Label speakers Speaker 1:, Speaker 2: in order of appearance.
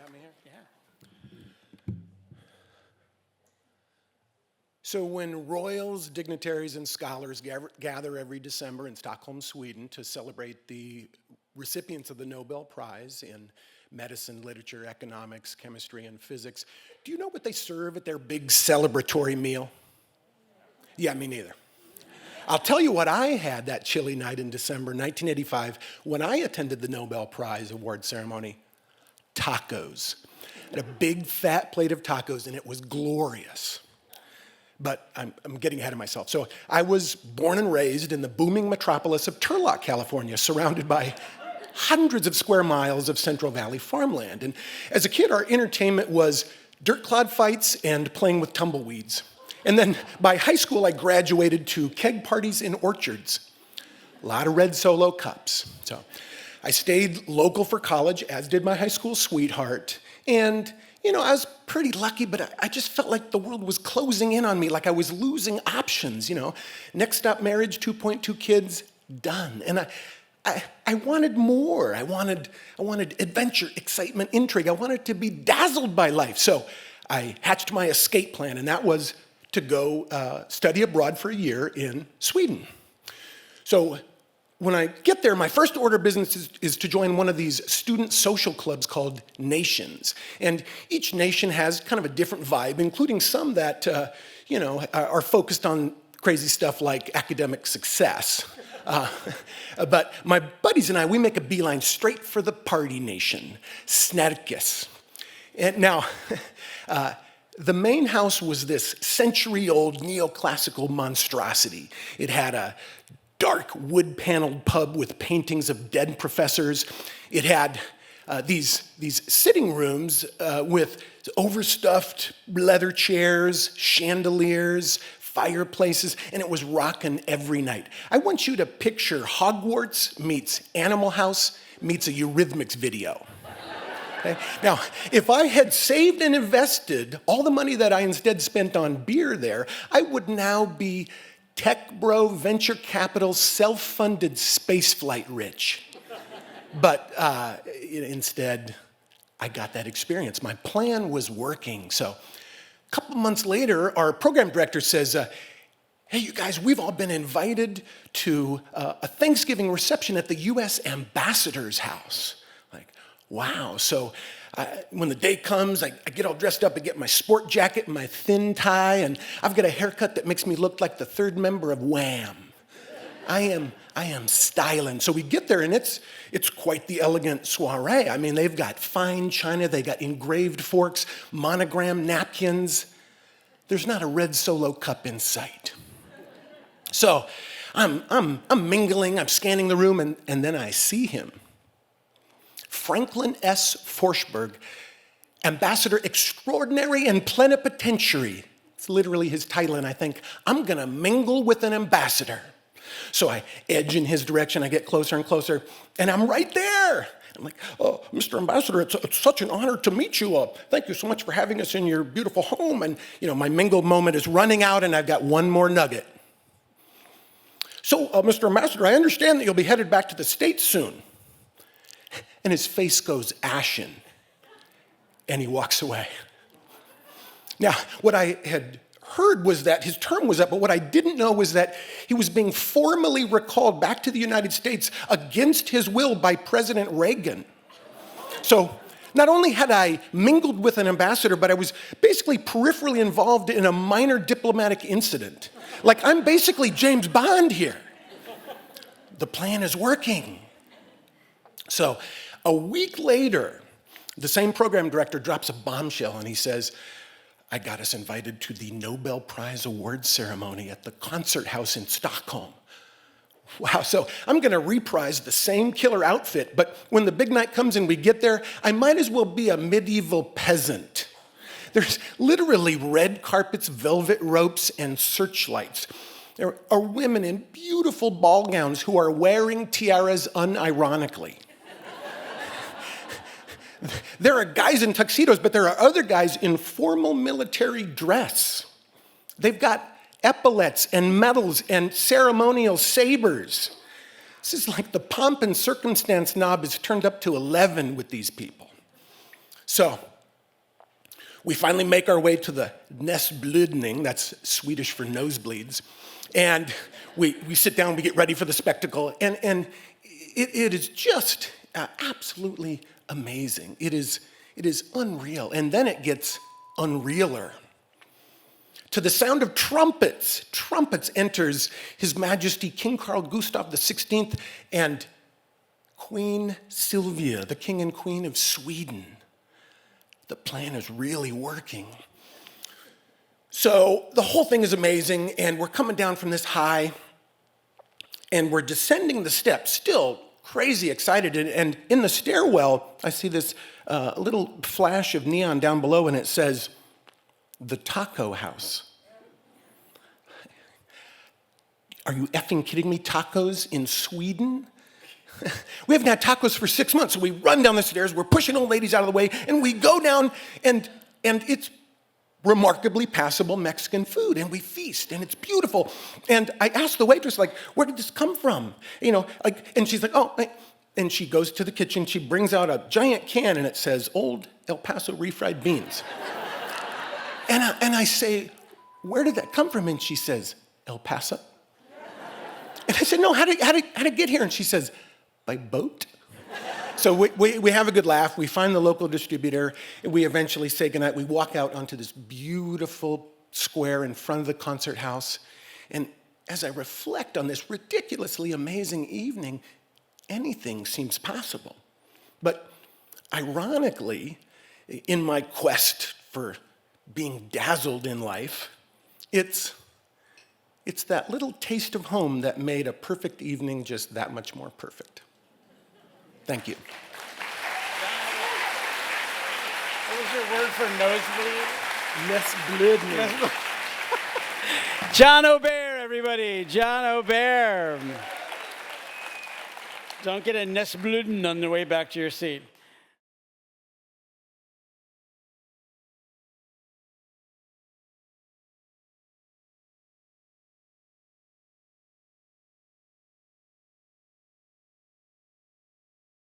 Speaker 1: got me here? Yeah. So when royals, dignitaries, and scholars gather every December in Stockholm, Sweden to celebrate the recipients of the Nobel Prize in medicine, literature, economics, chemistry, and physics, do you know what they serve at their big celebratory meal? Yeah, me neither. I'll tell you what I had that chilly night in December 1985 when I attended the Nobel Prize award ceremony. Tacos. I had a big fat plate of tacos and it was glorious. But I'm getting ahead of myself. So I was born and raised in the booming metropolis of Turlock, California, surrounded by hundreds of square miles of Central Valley farmland. And as a kid, our entertainment was dirt clod fights and playing with tumbleweeds. And then by high school, I graduated to keg parties in orchards. A lot of red Solo cups. So I stayed local for college, as did my high school sweetheart. And, you know, I was pretty lucky, but I just felt like the world was closing in on me, like I was losing options, you know. Next up, marriage, 2.2 kids, done. And I wanted more. I wanted adventure, excitement, intrigue. I wanted to be dazzled by life. So I hatched my escape plan, and that was to go study abroad for a year in Sweden. So when I get there, my first order of business is to join one of these student social clubs called Nations. And each nation has kind of a different vibe, including some that, are focused on crazy stuff like academic success. But my buddies and I, we make a beeline straight for the party nation, Snärkes. And now, the main house was this century-old neoclassical monstrosity. It had a dark wood-paneled pub with paintings of dead professors. It had these sitting rooms with overstuffed leather chairs, chandeliers, fireplaces, and it was rocking every night. I want you to picture Hogwarts meets Animal House meets a Eurythmics video. Okay? Now, if I had saved and invested all the money that I instead spent on beer there, I would now be tech bro, venture capital, self-funded spaceflight rich. But instead, I got that experience. My plan was working. So a couple months later, our program director says, hey, you guys, we've all been invited to a Thanksgiving reception at the U.S. ambassador's house. Wow, so when the day comes, I get all dressed up, I get my sport jacket and my thin tie, and I've got a haircut that makes me look like the third member of Wham! I am styling. So we get there, and it's quite the elegant soiree. I mean, they've got fine china, they got engraved forks, monogram napkins. There's not a red Solo cup in sight. So I'm mingling, I'm scanning the room, and then I see him. Franklin S. Forsberg, Ambassador Extraordinary and Plenipotentiary. It's literally his title, and I think, I'm gonna mingle with an ambassador. So I edge in his direction, I get closer and closer, and I'm right there. I'm like, oh, Mr. Ambassador, it's such an honor to meet you. Thank you so much for having us in your beautiful home. And my mingle moment is running out, and I've got one more nugget. So, Mr. Ambassador, I understand that you'll be headed back to the States soon. And his face goes ashen, and he walks away. Now, what I had heard was that his term was up, but what I didn't know was that he was being formally recalled back to the United States against his will by President Reagan. So not only had I mingled with an ambassador, but I was basically peripherally involved in a minor diplomatic incident. Like, I'm basically James Bond here. The plan is working. So a week later, the same program director drops a bombshell and he says, I got us invited to the Nobel Prize award ceremony at the concert house in Stockholm. Wow, so I'm gonna reprise the same killer outfit, but when the big night comes and we get there, I might as well be a medieval peasant. There's literally red carpets, velvet ropes, and searchlights. There are women in beautiful ball gowns who are wearing tiaras unironically. There are guys in tuxedos, but there are other guys in formal military dress. They've got epaulets and medals and ceremonial sabers. This is like the pomp and circumstance knob is turned up to 11 with these people. So we finally make our way to the näsblödning, that's Swedish for nosebleeds, and we sit down, we get ready for the spectacle, and it is just absolutely amazing. It is unreal, and then it gets unrealer. To the sound of trumpets enters His Majesty King Carl Gustaf XVI and Queen Sylvia, the King and Queen of Sweden. The plan is really working. So the whole thing is amazing, and we're coming down from this high, and we're descending the steps, still crazy excited, and in the stairwell, I see this little flash of neon down below, and it says, "The Taco House." Are you effing kidding me? Tacos in Sweden? We haven't had tacos for 6 months, so we run down the stairs, we're pushing old ladies out of the way, and we go down, and it's remarkably passable Mexican food, and we feast, and it's beautiful. And I asked the waitress, like, where did this come from? You know, like, and she's like, oh, and she goes to the kitchen, she brings out a giant can, and it says, Old El Paso refried beans. and I say, where did that come from? And she says, El Paso. And I said, no, how did it get here? And she says, by boat? So we have a good laugh. We find the local distributor, and we eventually say goodnight. We walk out onto this beautiful square in front of the concert house. And as I reflect on this ridiculously amazing evening, anything seems possible. But ironically, in my quest for being dazzled in life, it's that little taste of home that made a perfect evening just that much more perfect. Thank you.
Speaker 2: What was your word for nosebleed?
Speaker 1: Näsblödning.
Speaker 2: John O'Bear, everybody. John O'Bear. Don't get a näsblöden on the way back to your seat.